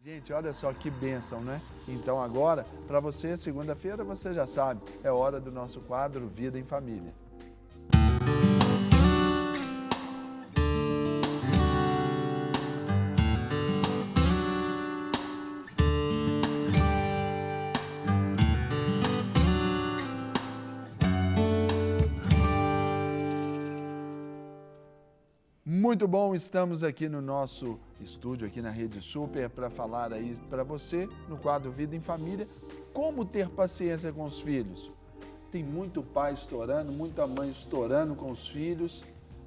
Gente, olha só que bênção, né? Então agora, para você, segunda-feira, você já sabe, é hora do nosso quadro Vida em Família. Muito bom, estamos aqui no nosso estúdio, aqui na Rede Super, para falar aí para você, no quadro Vida em Família, como ter paciência com os filhos. Tem muito pai estourando, muita mãe estourando com os filhos,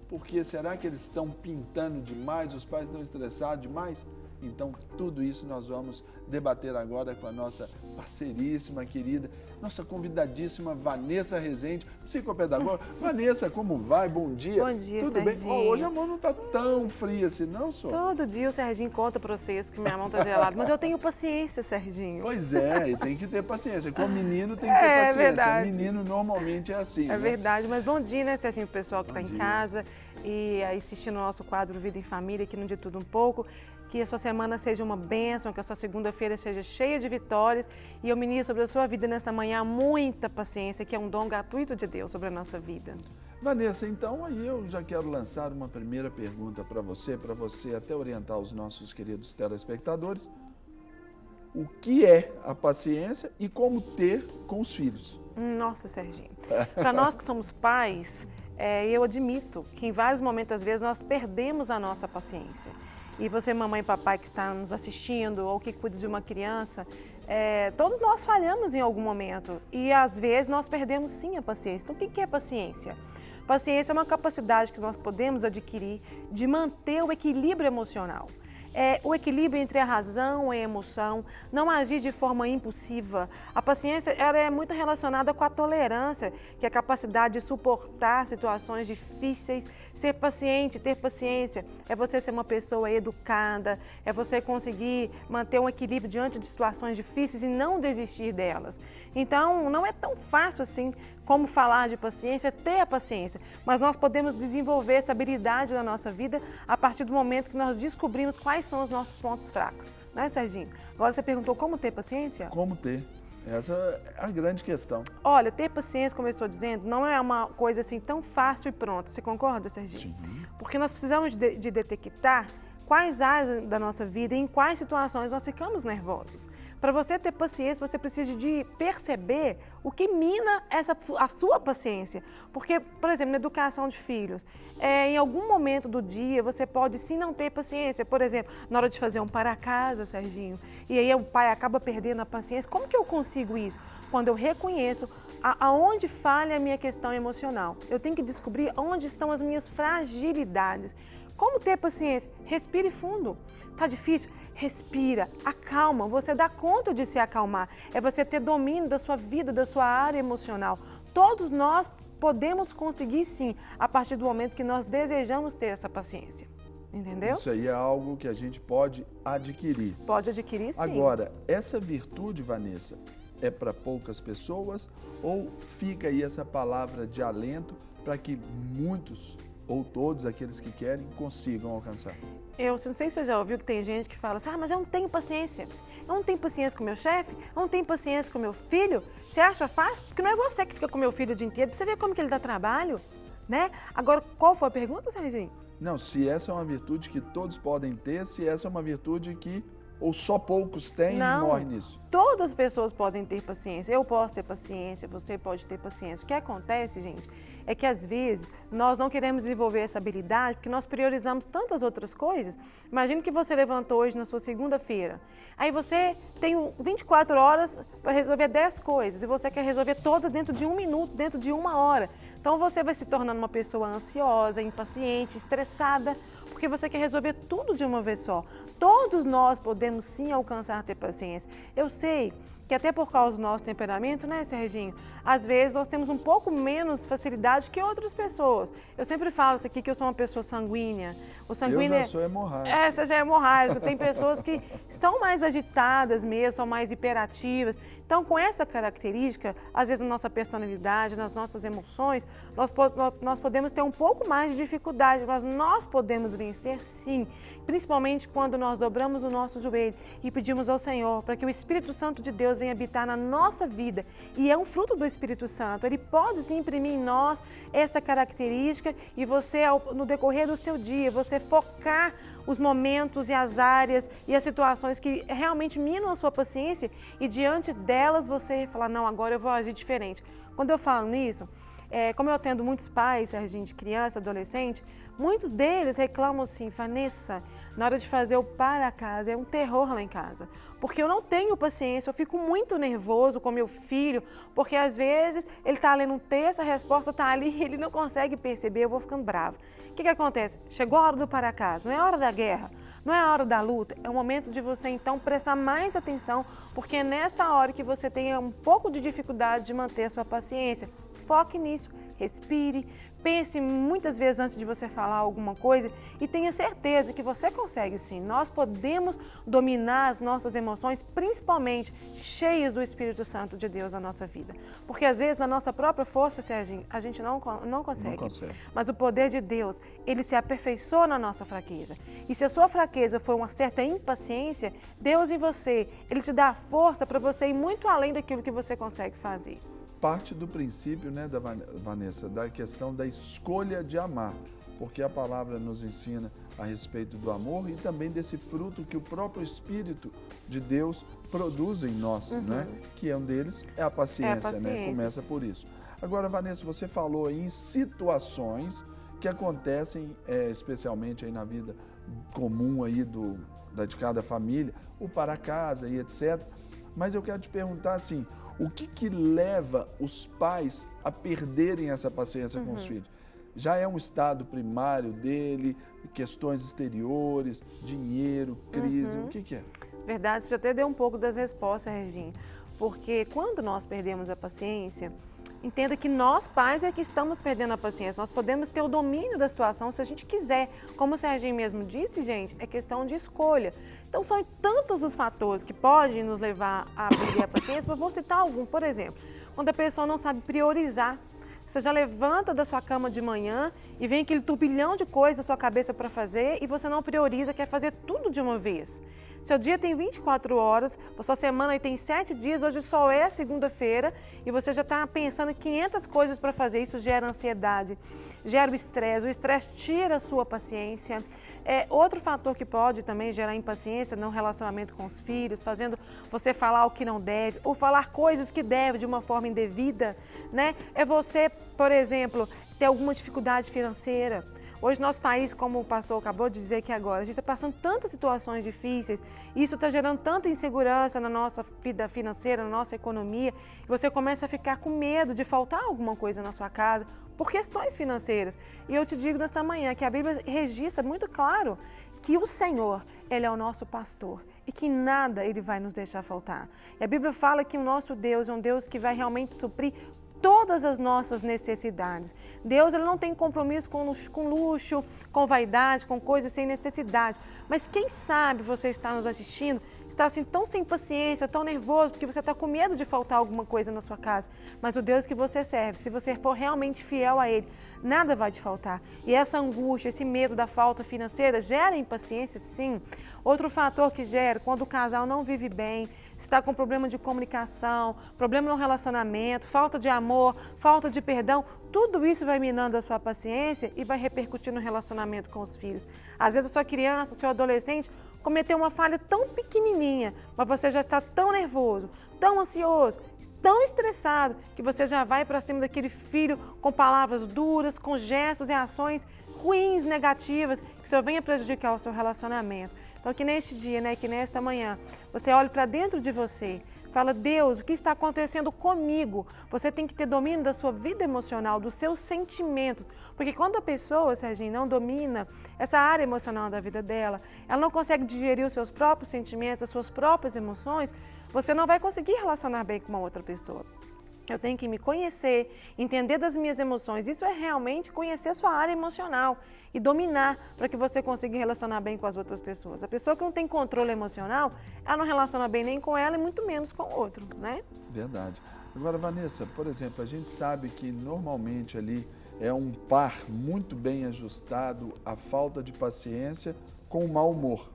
porque será que eles estão pintando demais, os pais estão estressados demais? Então, tudo isso nós vamos debater agora com a nossa parceiríssima, querida, nossa convidadíssima Vanessa Rezende, psicopedagoga. Vanessa, como vai? Bom dia. Bom dia, tudo Serginho. bem? Hoje a mão não está tão fria assim, não, senhor? Todo dia o Serginho conta para vocês que minha mão está gelada, mas eu tenho paciência, Serginho. Pois é, e tem que ter paciência. Com o menino tem que ter paciência. Verdade. Menino normalmente é assim, É né? verdade, mas bom dia, né, Serginho, pro pessoal que está em dia. casa e assistindo o nosso quadro Vida em Família, aqui no De Tudo Um Pouco. Que a sua semana seja uma bênção, que a sua segunda-feira seja cheia de vitórias. E eu ministro sobre a sua vida nesta manhã muita paciência, que é um dom gratuito de Deus sobre a nossa vida. Vanessa, então aí eu já quero lançar uma primeira pergunta para você até orientar os nossos queridos telespectadores. O que é a paciência e como ter com os filhos? Nossa, Serginho. Para nós que somos pais, eu admito que em vários momentos, às vezes, nós perdemos a nossa paciência. E você, mamãe e papai que está nos assistindo ou que cuida de uma criança, todos nós falhamos em algum momento e às vezes nós perdemos sim a paciência. Então, o que é paciência? Paciência é uma capacidade que nós podemos adquirir de manter o equilíbrio emocional. O equilíbrio entre a razão e a emoção, não agir de forma impulsiva. A paciência ela é muito relacionada com a tolerância, que é a capacidade de suportar situações difíceis. Ser paciente, ter paciência, é você ser uma pessoa educada, é você conseguir manter um equilíbrio diante de situações difíceis e não desistir delas. Então, não é tão fácil assim como falar de paciência, ter a paciência, mas nós podemos desenvolver essa habilidade na nossa vida a partir do momento que nós descobrimos quais são os nossos pontos fracos, né, Serginho? Agora você perguntou como ter paciência? Como ter? Essa é a grande questão. Olha, ter paciência, como eu estou dizendo, não é uma coisa assim tão fácil e pronta. Você concorda, Serginho? Sim. Porque nós precisamos de detectar quais áreas da nossa vida e em quais situações nós ficamos nervosos. Para você ter paciência, você precisa de perceber o que mina a sua paciência. Porque, por exemplo, na educação de filhos, em algum momento do dia você pode sim não ter paciência. Por exemplo, na hora de fazer um para-casa, Serginho, e aí o pai acaba perdendo a paciência. Como que eu consigo isso? Quando eu reconheço aonde falha a minha questão emocional. Eu tenho que descobrir onde estão as minhas fragilidades. Como ter paciência? Respire fundo. Tá difícil? Respira, acalma. Você dá conta de se acalmar. É você ter domínio da sua vida, da sua área emocional. Todos nós podemos conseguir sim, a partir do momento que nós desejamos ter essa paciência. Entendeu? Isso aí é algo que a gente pode adquirir. Pode adquirir sim. Agora, essa virtude, Vanessa, é para poucas pessoas ou fica aí essa palavra de alento para que muitos ou todos aqueles que querem consigam alcançar? Eu não sei se você já ouviu que tem gente que fala assim, mas eu não tenho paciência. Eu não tenho paciência com meu chefe, eu não tenho paciência com meu filho. Você acha fácil? Porque não é você que fica com meu filho o dia inteiro, pra você ver como que ele dá trabalho, né? Agora, qual foi a pergunta, Serginho? Não, se essa é uma virtude que todos podem ter, se essa é uma virtude que ou só poucos têm e morrem nisso? Todas as pessoas podem ter paciência. Eu posso ter paciência, você pode ter paciência. O que acontece, gente, é que às vezes nós não queremos desenvolver essa habilidade porque nós priorizamos tantas outras coisas. Imagine que você levantou hoje na sua segunda-feira. Aí você tem 24 horas para resolver 10 coisas e você quer resolver todas dentro de 1 minuto, dentro de 1 hora. Então você vai se tornando uma pessoa ansiosa, impaciente, estressada, porque você quer resolver tudo de uma vez só. Todos nós podemos sim alcançar ter paciência. Eu sei que até por causa do nosso temperamento, né, Serginho? Às vezes nós temos um pouco menos facilidade que outras pessoas. Eu sempre falo isso aqui que eu sou uma pessoa sanguínea. O sanguíneo eu já sou hemorrágico. Você já é hemorrágico. Tem pessoas que são mais agitadas mesmo, são mais hiperativas. Então, com essa característica, às vezes na nossa personalidade, nas nossas emoções, nós podemos ter um pouco mais de dificuldade, mas nós podemos vencer, sim. Principalmente quando nós dobramos o nosso joelho e pedimos ao Senhor para que o Espírito Santo de Deus venha habitar na nossa vida. E é um fruto do Espírito Santo. Ele pode sim imprimir em nós essa característica e você, no decorrer do seu dia, você focar os momentos e as áreas e as situações que realmente minam a sua paciência e diante delas você falar, não, agora eu vou agir diferente. Quando eu falo nisso, como eu atendo muitos pais, Serginho, de criança, adolescente, muitos deles reclamam assim, Vanessa, na hora de fazer o para casa, é um terror lá em casa. Porque eu não tenho paciência, eu fico muito nervoso com meu filho, porque às vezes ele está lendo um texto, a resposta está ali e ele não consegue perceber, eu vou ficando bravo. O que acontece? Chegou a hora do para casa, não é a hora da guerra, não é a hora da luta, é o momento de você então prestar mais atenção, porque é nesta hora que você tem um pouco de dificuldade de manter a sua paciência. Foque nisso, respire, pense muitas vezes antes de você falar alguma coisa e tenha certeza que você consegue sim. Nós podemos dominar as nossas emoções, principalmente cheias do Espírito Santo de Deus na nossa vida. Porque às vezes na nossa própria força, Serginho, a gente não consegue. Não consegue. Mas o poder de Deus, ele se aperfeiçoa na nossa fraqueza. E se a sua fraqueza for uma certa impaciência, Deus em você, ele te dá a força para você ir muito além daquilo que você consegue fazer. Parte do princípio, né, da Vanessa, da questão da escolha de amar, porque a palavra nos ensina a respeito do amor e também desse fruto que o próprio Espírito de Deus produz em nós, né? Que um deles é a paciência, né? Começa por isso. Agora, Vanessa, você falou aí em situações que acontecem, especialmente aí na vida comum aí de cada família, o para casa e etc. Mas eu quero te perguntar assim, o que leva os pais a perderem essa paciência com os filhos? Já é um estado primário dele, questões exteriores, dinheiro, crise, o que é? Verdade, você já até deu um pouco das respostas, Regina. Porque quando nós perdemos a paciência, entenda que nós, pais, é que estamos perdendo a paciência. Nós podemos ter o domínio da situação se a gente quiser. Como o Serginho mesmo disse, gente, é questão de escolha. Então, são tantos os fatores que podem nos levar a perder a paciência, mas vou citar algum. Por exemplo, quando a pessoa não sabe priorizar. Você já levanta da sua cama de manhã e vem aquele turbilhão de coisas na sua cabeça para fazer e você não prioriza, quer fazer tudo de uma vez. Seu dia tem 24 horas, a sua semana aí tem 7 dias, hoje só é segunda-feira e você já está pensando em 500 coisas para fazer. Isso gera ansiedade, gera o estresse tira a sua paciência. Outro fator que pode também gerar impaciência no relacionamento com os filhos, fazendo você falar o que não deve ou falar coisas que deve de uma forma indevida, né? É você, por exemplo, ter alguma dificuldade financeira. Hoje, nosso país, como o pastor acabou de dizer aqui agora, a gente está passando tantas situações difíceis, e isso está gerando tanta insegurança na nossa vida financeira, na nossa economia, e você começa a ficar com medo de faltar alguma coisa na sua casa por questões financeiras. E eu te digo nessa manhã que a Bíblia registra muito claro que o Senhor, Ele é o nosso pastor e que nada Ele vai nos deixar faltar. E a Bíblia fala que o nosso Deus é um Deus que vai realmente suprir todas as nossas necessidades. Deus, ele não tem compromisso com luxo, com vaidade, com coisas sem necessidade. Mas quem sabe você está nos assistindo, está assim tão sem paciência, tão nervoso, porque você está com medo de faltar alguma coisa na sua casa. Mas o Deus que você serve, se você for realmente fiel a Ele, nada vai te faltar. E essa angústia, esse medo da falta financeira gera impaciência, sim. Outro fator que gera, quando o casal não vive bem, está com problema de comunicação, problema no relacionamento, falta de amor, falta de perdão, tudo isso vai minando a sua paciência e vai repercutir no relacionamento com os filhos. Às vezes a sua criança, o seu adolescente cometeu uma falha tão pequenininha, mas você já está tão nervoso, tão ansioso, tão estressado, que você já vai para cima daquele filho com palavras duras, com gestos e ações ruins, negativas, que só venha prejudicar o seu relacionamento. Então, que neste dia, né, que nesta manhã, você olhe para dentro de você, fala, Deus, o que está acontecendo comigo? Você tem que ter domínio da sua vida emocional, dos seus sentimentos. Porque quando a pessoa, Serginho, não domina essa área emocional da vida dela, ela não consegue digerir os seus próprios sentimentos, as suas próprias emoções, você não vai conseguir relacionar bem com uma outra pessoa. Eu tenho que me conhecer, entender das minhas emoções. Isso é realmente conhecer a sua área emocional e dominar para que você consiga relacionar bem com as outras pessoas. A pessoa que não tem controle emocional, ela não relaciona bem nem com ela e muito menos com o outro, né? Verdade. Agora, Vanessa, por exemplo, a gente sabe que normalmente ali é um par muito bem ajustado, a falta de paciência com o mau humor,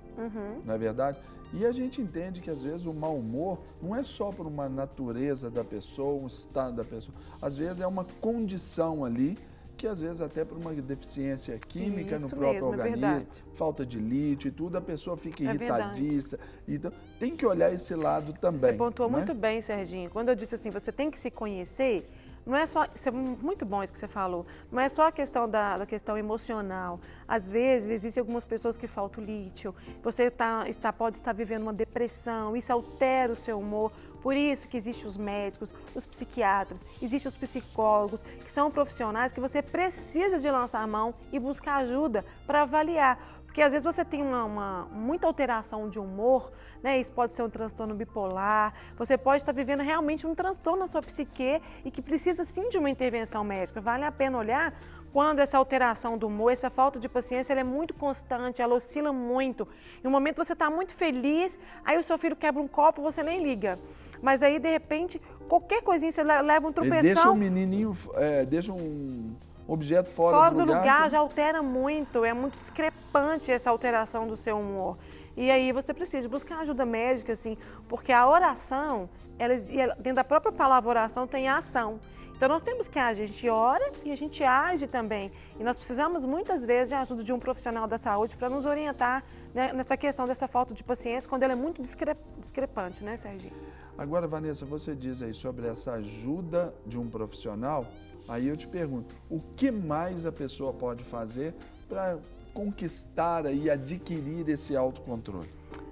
não é verdade? E a gente entende que às vezes o mau humor não é só por uma natureza da pessoa, um estado da pessoa. Às vezes é uma condição ali, que às vezes até por uma deficiência química no próprio organismo, falta de lítio e tudo, a pessoa fica irritadiça. Então, tem que olhar esse lado também. Você pontuou muito bem, Serginho. Quando eu disse assim, você tem que se conhecer, não é só, isso é muito bom isso que você falou, não é só a questão da questão emocional. Às vezes, existem algumas pessoas que faltam lítio, você pode estar vivendo uma depressão, isso altera o seu humor. Por isso que existem os médicos, os psiquiatras, existem os psicólogos, que são profissionais que você precisa de lançar a mão e buscar ajuda para avaliar. Porque às vezes você tem muita alteração de humor, né? Isso pode ser um transtorno bipolar, você pode estar vivendo realmente um transtorno na sua psique e que precisa sim de uma intervenção médica. Vale a pena olhar quando essa alteração do humor, essa falta de paciência, ela é muito constante, ela oscila muito. Em um momento você está muito feliz, aí o seu filho quebra um copo, você nem liga. Mas aí, de repente, qualquer coisinha, você leva um tropeção... Deixa o menininho, deixa um objeto fora do lugar. Já altera muito, é muito discrepante essa alteração do seu humor. E aí você precisa buscar ajuda médica, assim, porque a oração, dentro da própria palavra oração, tem a ação. Então nós temos que agir, a gente ora e a gente age também. E nós precisamos muitas vezes de ajuda de um profissional da saúde para nos orientar, né, nessa questão dessa falta de paciência, quando ela é muito discrepante, né, Serginho? Agora, Vanessa, você diz aí sobre essa ajuda de um profissional, aí eu te pergunto, o que mais a pessoa pode fazer para conquistar e adquirir esse autocontrole?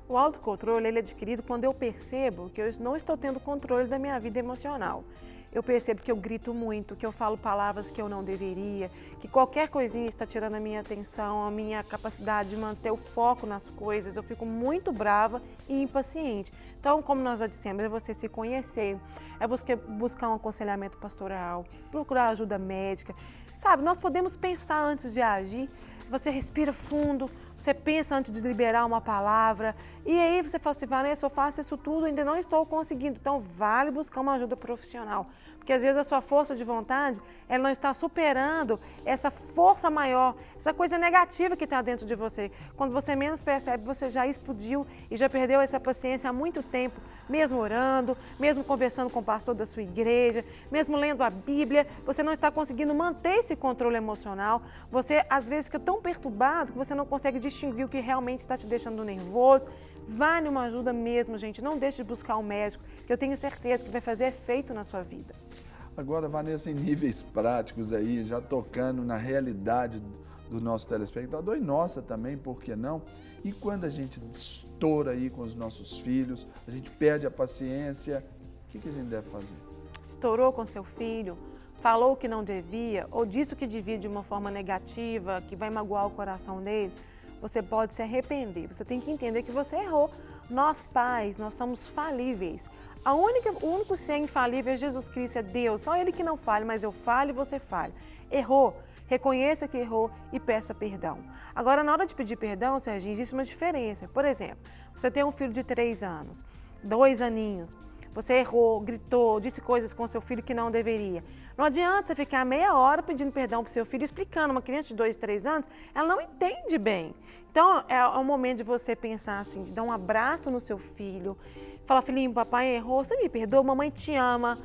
O autocontrole, ele é adquirido quando eu percebo que eu não estou tendo controle da minha vida emocional. Eu percebo que eu grito muito, que eu falo palavras que eu não deveria, que qualquer coisinha está tirando a minha atenção, a minha capacidade de manter o foco nas coisas. Eu fico muito brava e impaciente. Então, como nós já dissemos, é você se conhecer, é você buscar um aconselhamento pastoral, procurar ajuda médica. Sabe, nós podemos pensar antes de agir. Você respira fundo, você pensa antes de liberar uma palavra e aí você fala assim, Vanessa, eu faço isso tudo, ainda não estou conseguindo. Então, vale buscar uma ajuda profissional. Porque às vezes a sua força de vontade, ela não está superando essa força maior, essa coisa negativa que está dentro de você. Quando você menos percebe, você já explodiu e já perdeu essa paciência há muito tempo, mesmo orando, mesmo conversando com o pastor da sua igreja, mesmo lendo a Bíblia, você não está conseguindo manter esse controle emocional. Você, às vezes, fica tão perturbado que você não consegue distinguir o que realmente está te deixando nervoso. Vale uma ajuda mesmo, gente. Não deixe de buscar um médico, que eu tenho certeza que vai fazer efeito na sua vida. Agora, Vanessa, em níveis práticos aí, já tocando na realidade do nosso telespectador e nossa também, por que não? E quando a gente estoura aí com os nossos filhos, a gente perde a paciência, o que a gente deve fazer? Estourou com seu filho, falou o que não devia, ou disse o que devia de uma forma negativa, que vai magoar o coração dele, você pode se arrepender. Você tem que entender que você errou. Nós, pais, nós somos falíveis. O único ser infalível é Jesus Cristo, é Deus. Só Ele que não falha, mas eu falho e você falha. Errou, reconheça que errou e peça perdão. Agora, na hora de pedir perdão, Serginho, existe uma diferença. Por exemplo, você tem um filho de 3 anos, 2 aninhos, você errou, gritou, disse coisas com seu filho que não deveria. Não adianta você ficar meia hora pedindo perdão para o seu filho, explicando. Uma criança de 2, 3 anos, ela não entende bem. Então, é o momento de você pensar assim, de dar um abraço no seu filho, falar, filhinho, papai errou, você me perdoa, mamãe te ama,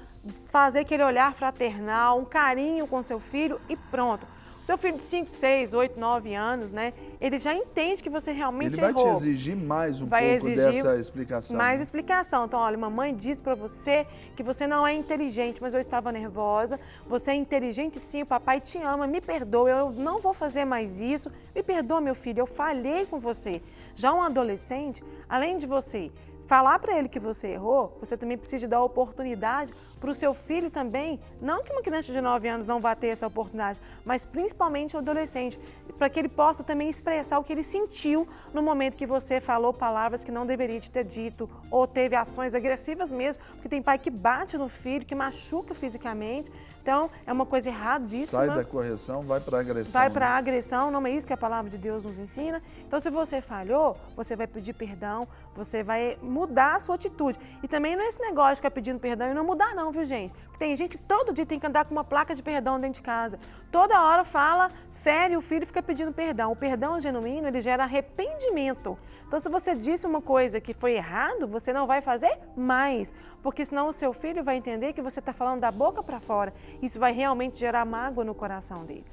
fazer aquele olhar fraternal, um carinho com seu filho e pronto. O seu filho de 5, 6, 8, 9 anos, né? Ele já entende que você realmente errou. Ele vai te exigir mais um pouco dessa explicação. Mais explicação. Então, olha, mamãe disse para você que você não é inteligente, mas eu estava nervosa. Você é inteligente sim, o papai te ama, me perdoa, eu não vou fazer mais isso. Me perdoa, meu filho, eu falhei com você. Já um adolescente, além de você falar para ele que você errou, você também precisa dar oportunidade para o seu filho também, não que uma criança de 9 anos não vá ter essa oportunidade, mas principalmente o adolescente, para que ele possa também expressar o que ele sentiu no momento que você falou palavras que não deveria te ter dito, ou teve ações agressivas mesmo, porque tem pai que bate no filho, que machuca fisicamente, então é uma coisa erradíssima. Sai da correção, vai para a agressão. Vai para a agressão, não é isso que a palavra de Deus nos ensina? Então, se você falhou, você vai pedir perdão, você vai mudar a sua atitude. E também não é esse negócio de ficar pedindo perdão e não mudar não, viu, gente? Porque tem gente que todo dia tem que andar com uma placa de perdão dentro de casa. Toda hora fala, fere o filho e fica pedindo perdão. O perdão genuíno, ele gera arrependimento. Então, se você disse uma coisa que foi errado, você não vai fazer mais. Porque senão o seu filho vai entender que você está falando da boca para fora. Isso vai realmente gerar mágoa no coração dele.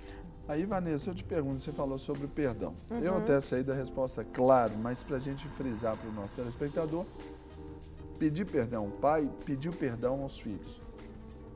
Aí, Vanessa, eu te pergunto, você falou sobre o perdão. Eu até saí da resposta, claro, mas para a gente frisar para o nosso telespectador, pedir perdão, o pai pediu perdão aos filhos.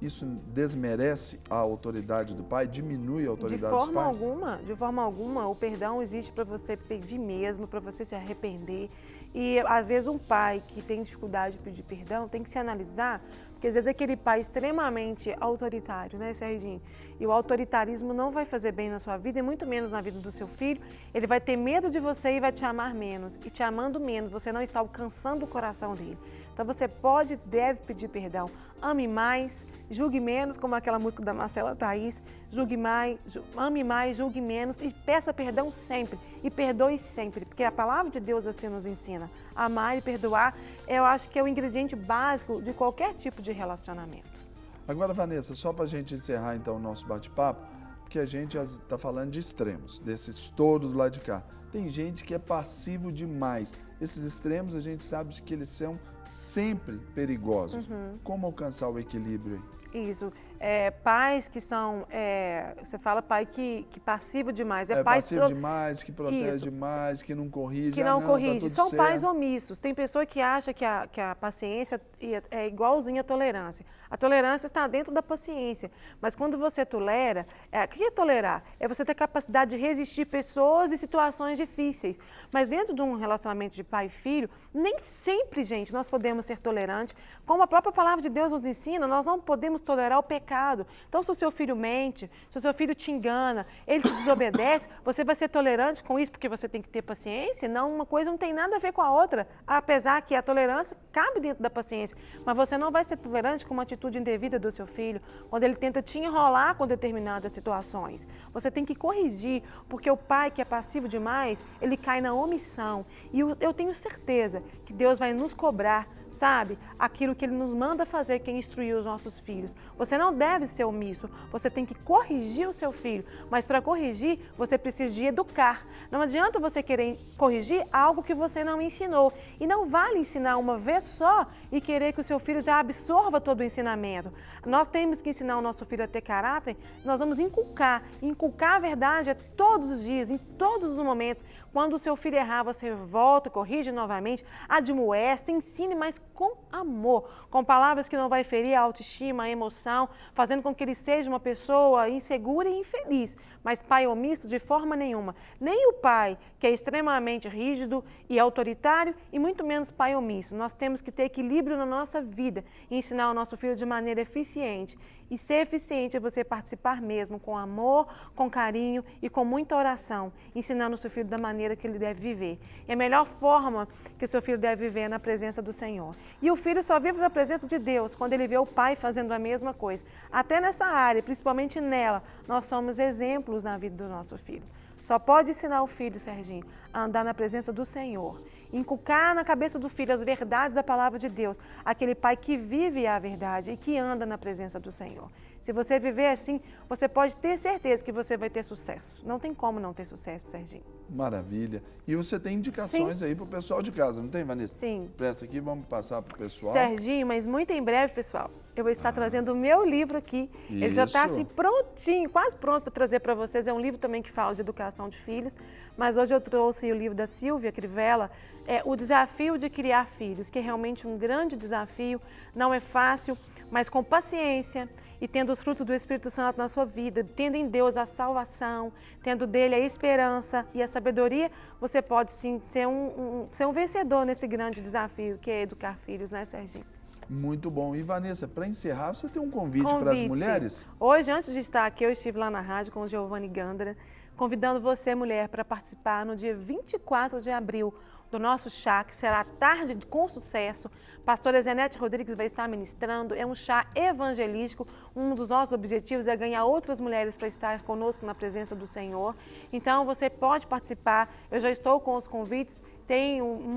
Isso desmerece a autoridade do pai, diminui a autoridade dos pais? De forma alguma, o perdão existe para você pedir mesmo, para você se arrepender. E às vezes um pai que tem dificuldade de pedir perdão tem que se analisar, porque às vezes aquele pai extremamente autoritário, né, Serginho? E o autoritarismo não vai fazer bem na sua vida e muito menos na vida do seu filho. Ele vai ter medo de você e vai te amar menos. E te amando menos, você não está alcançando o coração dele. Então você pode e deve pedir perdão. Ame mais, julgue menos, como aquela música da Marcela Thaís. Ame mais, julgue menos e peça perdão sempre. E perdoe sempre, porque a palavra de Deus assim nos ensina. Amar e perdoar, eu acho que é o ingrediente básico de qualquer tipo de relacionamento. Agora, Vanessa, só para a gente encerrar então o nosso bate-papo, porque a gente está falando de extremos, desses todos do lado de cá. Tem gente que é passivo demais. Esses extremos a gente sabe que eles são sempre perigosos. Como alcançar o equilíbrio aí? Isso. Pais que são, você fala pai que passivo demais. Pai passivo demais, que protege demais, que não corrige. Que não corrige. Tá são certo. Pais omissos. Tem pessoa que acha que a paciência é igualzinha à tolerância. A tolerância está dentro da paciência. Mas quando você tolera, o que é tolerar? É você ter capacidade de resistir pessoas e situações difíceis. Mas dentro de um relacionamento de pai e filho, nem sempre, gente, nós podemos ser tolerantes. Como a própria palavra de Deus nos ensina, nós não podemos tolerar o pecado. Então, se o seu filho mente, se o seu filho te engana, ele te desobedece, você vai ser tolerante com isso porque você tem que ter paciência? Não, uma coisa não tem nada a ver com a outra, apesar que a tolerância cabe dentro da paciência. Mas você não vai ser tolerante com uma atitude indevida do seu filho, quando ele tenta te enrolar com determinadas situações. Você tem que corrigir, porque o pai que é passivo demais, ele cai na omissão. E eu tenho certeza que Deus vai nos cobrar, sabe, aquilo que Ele nos manda fazer, que é instruir os nossos filhos. Você não deve ser omisso, você tem que corrigir o seu filho, mas para corrigir, você precisa de educar. Não adianta você querer corrigir algo que você não ensinou. E não vale ensinar uma vez só e querer que o seu filho já absorva todo o ensinamento. Nós temos que ensinar o nosso filho a ter caráter, nós vamos inculcar a verdade todos os dias, em todos os momentos. Quando o seu filho errar, você volta, corrige novamente, admoeste, ensine, mas com amor, com palavras que não vai ferir a autoestima, a emoção, fazendo com que ele seja uma pessoa insegura e infeliz. Mas pai omisso, de forma nenhuma. Nem o pai, que é extremamente rígido e autoritário, e muito menos pai omisso. Nós temos que ter equilíbrio na nossa vida e ensinar o nosso filho de maneira eficiente. E ser eficiente é você participar mesmo com amor, com carinho e com muita oração, ensinando o seu filho da maneira que ele deve viver. E a melhor forma que o seu filho deve viver é na presença do Senhor. E o filho só vive na presença de Deus quando ele vê o pai fazendo a mesma coisa. Até nessa área, principalmente nela, nós somos exemplos na vida do nosso filho. Só pode ensinar o filho, Serginho, a andar na presença do Senhor. Inculcar na cabeça do filho as verdades da palavra de Deus. Aquele pai que vive a verdade e que anda na presença do Senhor. Se você viver assim, você pode ter certeza que você vai ter sucesso. Não tem como não ter sucesso, Serginho. Maravilha. E você tem indicações aí para o pessoal de casa, não tem, Vanessa? Sim. Presta aqui, vamos passar para o pessoal. Serginho, mas muito em breve, pessoal, eu vou estar trazendo o meu livro aqui. Ele já está assim prontinho, quase pronto para trazer para vocês. É um livro também que fala de educação de filhos, mas hoje eu trouxe o livro da Silvia Crivella, O Desafio de Criar Filhos, que é realmente um grande desafio, não é fácil, mas com paciência e tendo os frutos do Espírito Santo na sua vida, tendo em Deus a salvação, tendo dele a esperança e a sabedoria, você pode sim ser um vencedor nesse grande desafio que é educar filhos, né, Serginho? Muito bom. E Vanessa, para encerrar, você tem um convite para as mulheres? Hoje, antes de estar aqui, eu estive lá na rádio com o Giovanni Gandara, convidando você, mulher, para participar no dia 24 de abril, do nosso chá, que será tarde com sucesso. Pastora Zenete Rodrigues vai estar ministrando. É um chá evangelístico. Um dos nossos objetivos é ganhar outras mulheres para estar conosco na presença do Senhor. Então, você pode participar. Eu já estou com os convites.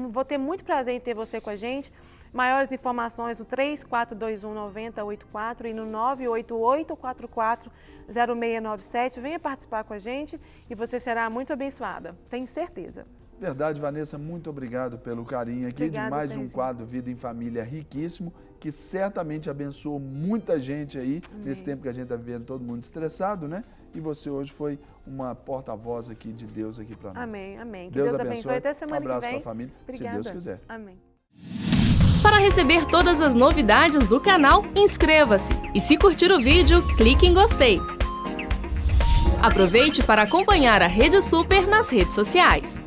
Vou ter muito prazer em ter você com a gente. Maiores informações no 3421-9084 e no 988-44-0697. Venha participar com a gente e você será muito abençoada, tenho certeza. Verdade, Vanessa, muito obrigado pelo carinho aqui. Obrigada, de mais um Serginho. quadro Vida em Família riquíssimo, que certamente abençoou muita gente aí, nesse tempo que a gente está vivendo todo mundo estressado, né? E você hoje foi uma porta-voz aqui de Deus aqui para nós. Amém, amém. Que Deus Deus abençoe. Até semana que vem. Um abraço para a família, Obrigada. se Deus quiser. Amém. Para receber todas as novidades do canal, inscreva-se e se curtir o vídeo, clique em gostei. Aproveite para acompanhar a Rede Super nas redes sociais.